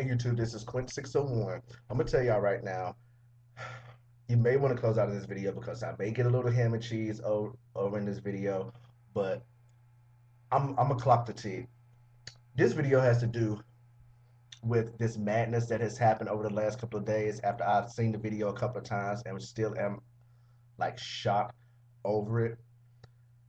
Hey YouTube, this is Quint601. I'm gonna tell y'all right now, you may want to close out of this video because I may get a little ham and cheese over in this video, but I'm gonna clock the T. This video has to do with this madness that has happened over the last couple of days after I've seen the video a couple of times and still am like shocked over it.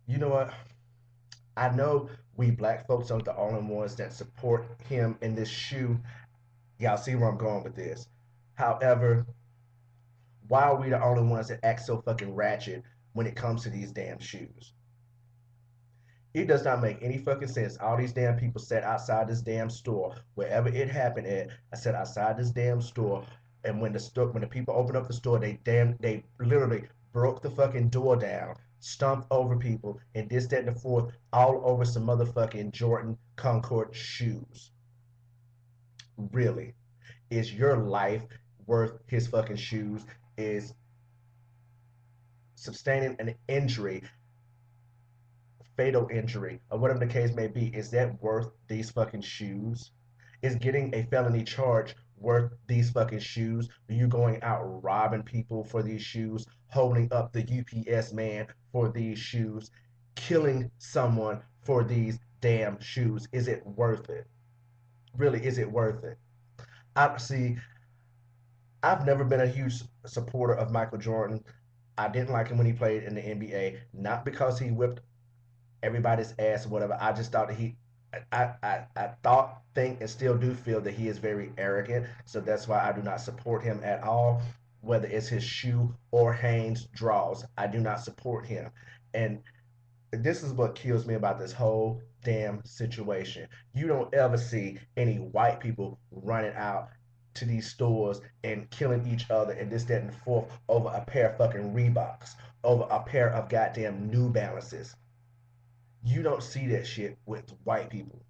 You know what? I know we black folks are the only ones that support him in this shoe. Y'all see where I'm going with this. However, why are we the only ones that act so fucking ratchet when it comes to these damn shoes? It does not make any fucking sense. All these damn people sat outside this damn store, wherever it happened at. I sat outside this damn store, and when the people opened up the store, they literally broke the fucking door down, stomped over people, and this, that, and the fourth, all over some motherfucking Jordan Concord shoes. Really? Is your life worth his fucking shoes? Is sustaining an injury, fatal injury, or whatever the case may be, is that worth these fucking shoes? Is getting a felony charge worth these fucking shoes? Are you going out robbing people for these shoes, holding up the UPS man for these shoes, killing someone for these damn shoes? Is it worth it? Really, is it worth it? I see. I've never been a huge supporter of Michael Jordan. I didn't like him when he played in the NBA, not because he whipped everybody's ass or whatever. I just thought that I thought, think, and still do feel that he is very arrogant. So that's why I do not support him at all, whether it's his shoe or Hanes draws. I do not support him. And this is what kills me about this whole damn situation. You don't ever see any white people running out to these stores and killing each other and this, that, and the fourth over a pair of fucking Reeboks, over a pair of goddamn New Balances. You don't see that shit with white people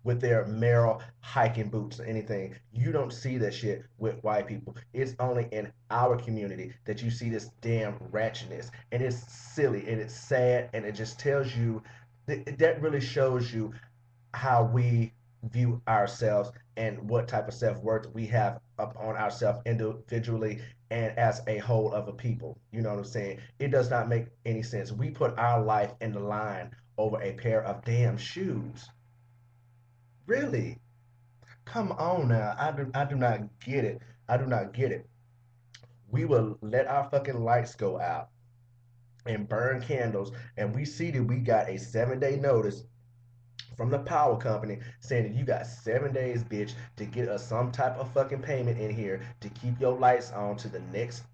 with their Merrill hiking boots or anything. You don't see that shit with white people. It's only in our community that you see this damn ratchetness. And it's silly and it's sad and it just tells you that really shows you how we view ourselves and what type of self-worth we have upon ourselves individually and as a whole of a people. You know what I'm saying? It does not make any sense. We put our life in the line over a pair of damn shoes. Really? Come on now. I do not get it. I do not get it. We will let our fucking lights go out and burn candles, and we see that we got a 7 day notice from the power company saying that you got 7 days, bitch, to get us some type of fucking payment in here to keep your lights on to the next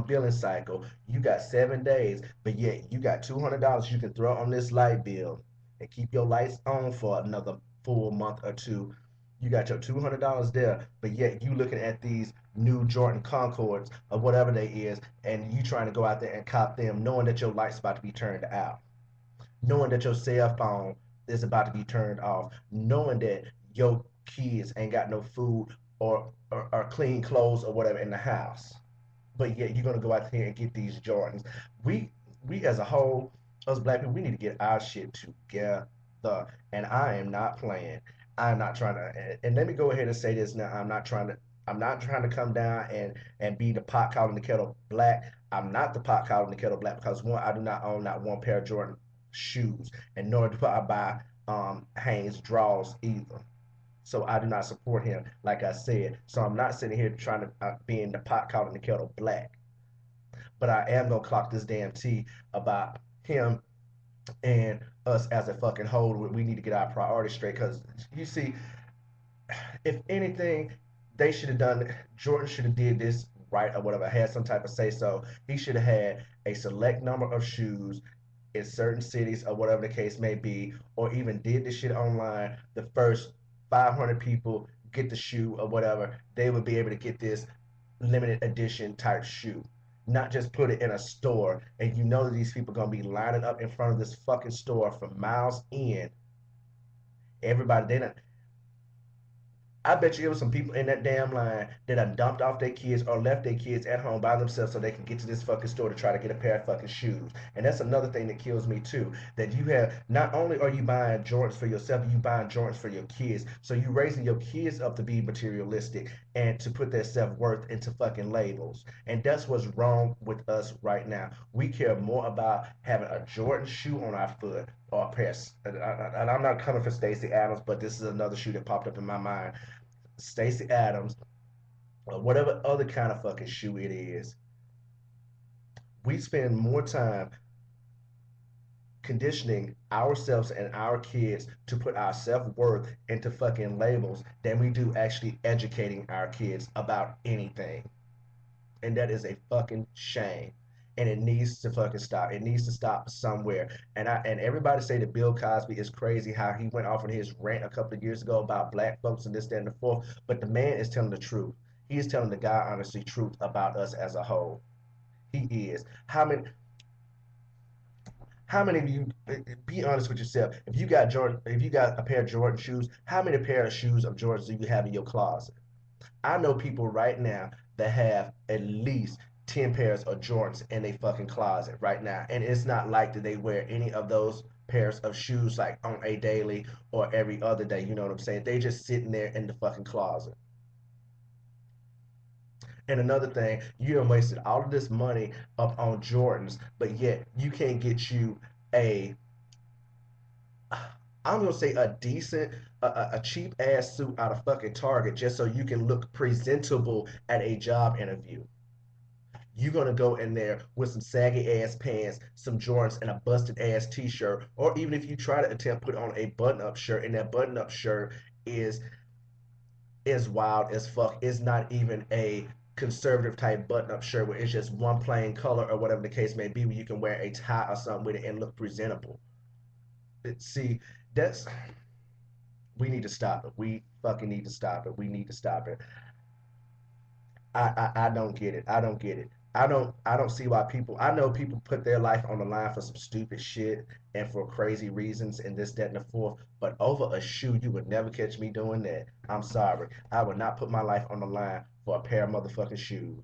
billing cycle. You got 7 days, but yet you got $200 you can throw on this light bill and keep your lights on for another full month or two. You got your $200 there, but yet you looking at these new Jordan Concords or whatever they is, and you trying to go out there and cop them, knowing that your light's about to be turned out, knowing that your cell phone is about to be turned off, knowing that your kids ain't got no food or clean clothes or whatever in the house. But yet you're gonna go out here and get these Jordans. We we as a whole, us black people, we need to get our shit together. And I am not playing. I'm not trying to. And let me go ahead and say this now. I'm not trying to come down and be the pot calling the kettle black. I'm not the pot calling the kettle black because one, I do not own not one pair of Jordan shoes, and nor do I buy Hanes draws either. So I do not support him, like I said. So I'm not sitting here trying to being the pot calling the kettle black. But I am gonna clock this damn T about him and us as a fucking whole. We need to get our priorities straight because you see, if anything, they should have done. Jordan should have did this right or whatever. Had some type of say so. He should have had a select number of shoes in certain cities or whatever the case may be, or even did this shit online. The first 500 people get the shoe or whatever, they would be able to get this limited edition type shoe. Not just put it in a store and you know that these people are gonna be lining up in front of this fucking store for miles in. Everybody, they don't. I bet you it was some people in that damn line that done dumped off their kids or left their kids at home by themselves so they can get to this fucking store to try to get a pair of fucking shoes. And that's another thing that kills me too. That you have not only are you buying Jordans for yourself, you buying Jordans for your kids. So you raising your kids up to be materialistic and to put their self-worth into fucking labels. And that's what's wrong with us right now. We care more about having a Jordan shoe on our foot or a pair. And I'm not coming for Stacey Adams, but this is another shoe that popped up in my mind. Stacey Adams, or whatever other kind of fucking shoe it is, we spend more time conditioning ourselves and our kids to put our self-worth into fucking labels than we do actually educating our kids about anything. And that is a fucking shame. And it needs to fucking stop. It needs to stop somewhere. And everybody say that Bill Cosby is crazy, how he went off on his rant a couple of years ago about black folks and this, that, and the fourth. But the man is telling the truth. He is telling the God honestly truth about us as a whole. He is. How many of you be honest with yourself? If you got a pair of Jordan shoes, how many pair of shoes of Jordans do you have in your closet? I know people right now that have at least 10 pairs of Jordans in a fucking closet right now. And it's not like that they wear any of those pairs of shoes like on a daily or every other day. You know what I'm saying? They just sitting there in the fucking closet. And another thing, you done wasted all of this money up on Jordans, but yet you can't get you a I'm gonna say a decent, a cheap ass suit out of fucking Target just so you can look presentable at a job interview. You're gonna go in there with some saggy ass pants, some Jordans, and a busted ass t-shirt, or even if you try to attempt put on a button-up shirt, and that button-up shirt is is wild as fuck. It's not even a conservative type button-up shirt where it's just one plain color or whatever the case may be, where you can wear a tie or something with it and look presentable. See, that's we need to stop it. We fucking need to stop it. We need to stop it. I don't get it. I don't get it. I don't see why people I know people put their life on the line for some stupid shit and for crazy reasons and this, that, and the fourth. But over a shoe, you would never catch me doing that. I'm sorry. I would not put my life on the line for a pair of motherfucking shoes.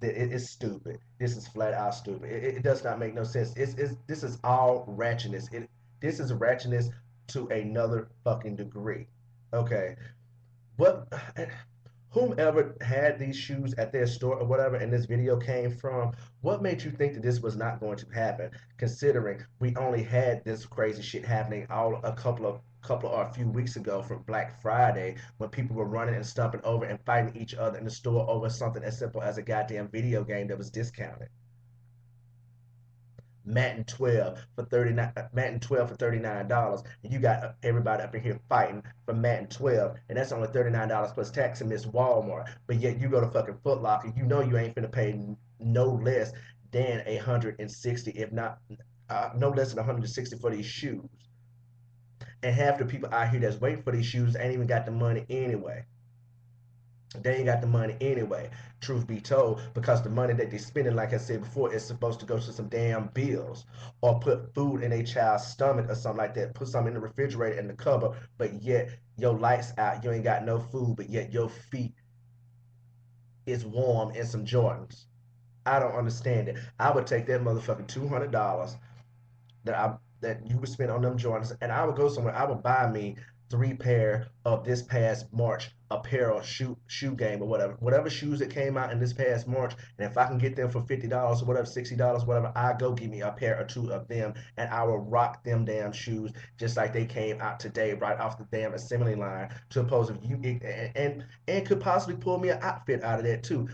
It's stupid. This is flat out stupid. It does not make no sense. This is all ratchetness. This is ratchetness to another fucking degree. Okay, what whomever had these shoes at their store or whatever and this video came from, what made you think that this was not going to happen, considering we only had this crazy shit happening all a couple or a few weeks ago from Black Friday when people were running and stumping over and fighting each other in the store over something as simple as a goddamn video game that was discounted. Madden 12 for 39 Madden 12 for $39 and you got everybody up in here fighting for Madden 12 and that's only $39 plus tax in this Walmart, but yet you go to fucking Foot Locker, you know you ain't finna pay no less than 160, if not no less than 160 for these shoes, and half the people out here that's waiting for these shoes ain't even got the money anyway. They ain't got the money anyway, truth be told, because the money that they spending, like I said before, is supposed to go to some damn bills or put food in a child's stomach or something like that, put something in the refrigerator in the cupboard, but yet your lights out, you ain't got no food, but yet your feet is warm in some Jordans. I don't understand it. I would take that motherfucking $200 that you would spend on them Jordans, and I would go somewhere. I would buy me three pair of this past March apparel shoe game or whatever shoes that came out in this past March. And if I can get them for $50 or whatever, $60, whatever, I go give me a pair or two of them, and I will rock them damn shoes just like they came out today, right off the damn assembly line. To oppose if you and could possibly pull me an outfit out of that too.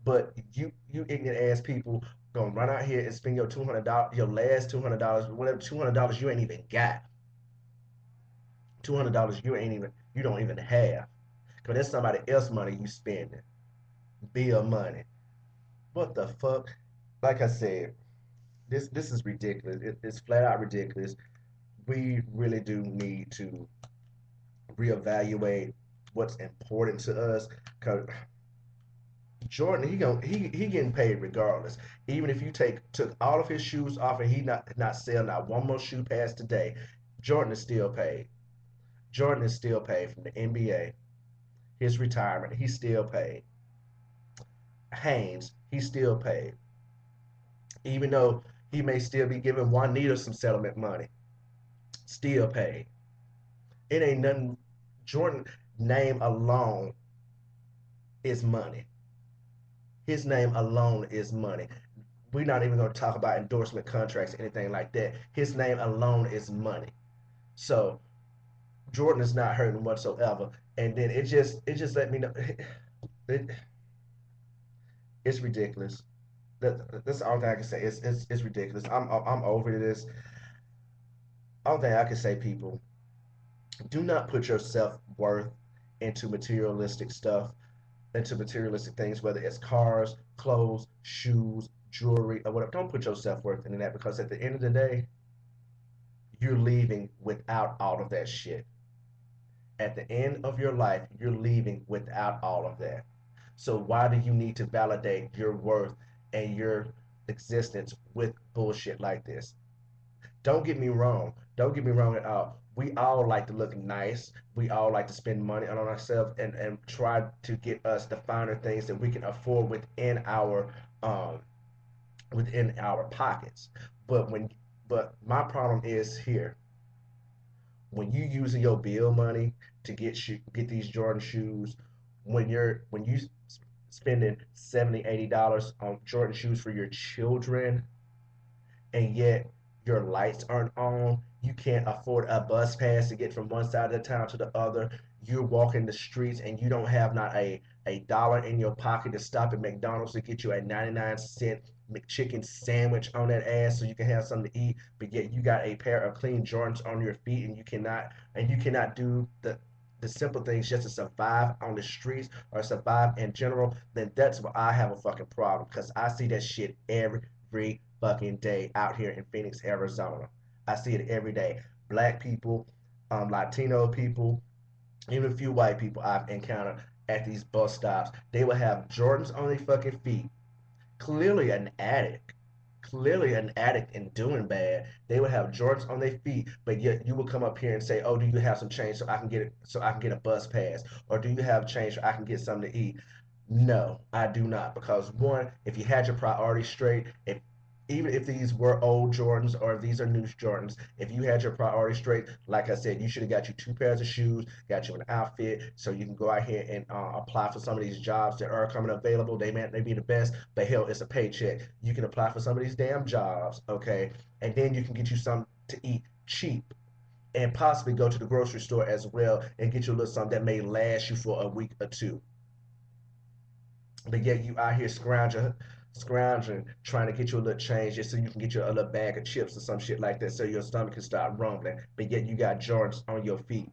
But you ignorant ass people gonna run out here and spend your $200, your last $200, whatever $200 you ain't even got. $200 you don't even have. Cause that's somebody else money you spending. Bill money. What the fuck? Like I said, this is ridiculous. It's flat out ridiculous. We really do need to reevaluate what's important to us. Cause Jordan, he getting paid regardless. Even if you took all of his shoes off and he not sell not one more shoe past today, Jordan is still paid. Jordan is still paid from the NBA. his retirement. He's still paid. Haynes, he's still paid. Even though he may still be giving Juanita some settlement money, still paid. It ain't nothing. Jordan name alone is money. His name alone is money. We're not even going to talk about endorsement contracts, anything like that. His name alone is money. So Jordan is not hurting whatsoever. And then it just let me know it, it's ridiculous. That's the only thing I can say. It's ridiculous. I'm over this. Only thing I can say, people, do not put your self worth into materialistic stuff, into materialistic things, whether it's cars, clothes, shoes, jewelry, or whatever. Don't put your self worth into that, because at the end of the day, you're leaving without all of that shit. At the end of your life, you're leaving without all of that. So why do you need to validate your worth and your existence with bullshit like this? Don't get me wrong. Don't get me wrong at all. We all like to look nice. We all like to spend money on ourselves and try to get us the finer things that we can afford um within our pockets. But when but my problem is here. When you using your bill money to get these Jordan shoes, when you spending 70 $80 on Jordan shoes for your children, and yet your lights aren't on. You can't afford a bus pass to get from one side of the town to the other. You're walking the streets and you don't have not a dollar in your pocket to stop at McDonald's to get you a 99-cent McChicken sandwich on that ass so you can have something to eat, but yet you got a pair of clean Jordans on your feet and you cannot do the simple things just to survive on the streets or survive in general, then that's where I have a fucking problem, because I see that shit every fucking day out here in Phoenix, Arizona. I see it every day. Black people, Latino people, even a few white people I've encountered at these bus stops. They will have Jordans on their fucking feet, clearly an addict, clearly an addict and doing bad. They would have Jordans on their feet, but yet you would come up here and say, "Oh, do you have some change so I can get it, so I can get a bus pass, or do you have change so I can get something to eat?" No, I do not, because one, if you had your priorities straight, if even if these were old Jordans or if these are new Jordans, if you had your priorities straight, like I said, you should have got you two pairs of shoes, got you an outfit, so you can go out here and apply for some of these jobs that are coming available. They may not be the best, but hell, it's a paycheck. You can apply for some of these damn jobs, okay, and then you can get you something to eat cheap, and possibly go to the grocery store as well and get you a little something that may last you for a week or two. But yet you out here scrounging, trying to get you a little change just so you can get you a little bag of chips or some shit like that so your stomach can start rumbling. But yet you got Jordans on your feet.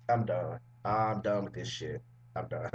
I'm done. I'm done with this shit. I'm done.